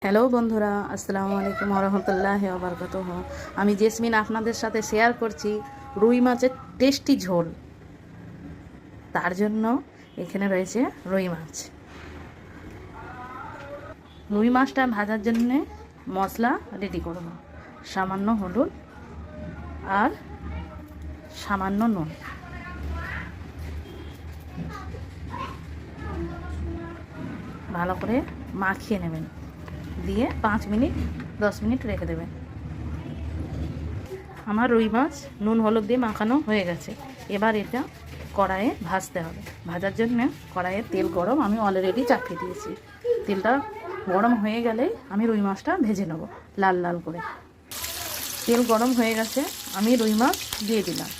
Hello বন্ধুরা, আসসালামু আলাইকুম রহমতুল্লাহি ওয়া বারাকাতুহু। আমি জেসমিন আপনাদের সাথে শেয়ার করছি রুই মাছের টেস্টি ঝোল। তার জন্য এখানে রয়েছে রুই মাছ। রুই মাছটা ভাজার জন্য মশলা রেডি করব। সামান্য হলুদ আর সামান্য নুন। ভালো করে মাখিয়ে নেবেন, দিয়ে 5 মিনিট 10 মিনিট রেখে দেবেন। আমার রুই মাছ নুন হলুদ দিয়ে মাখানো হয়ে গেছে। এবার এটা কড়াইয়ে ভাজতে হবে। ভাজার জন্য কড়াইয়ে তেল গরম আমি অলরেডি চাপিয়ে দিয়েছি। তেলটা গরম হয়ে গেলেই আমি রুই মাছটা ভেজে নেব লাল লাল করে। তেল গরম হয়ে গেছে, আমি রুই মাছ দিয়ে দিলাম।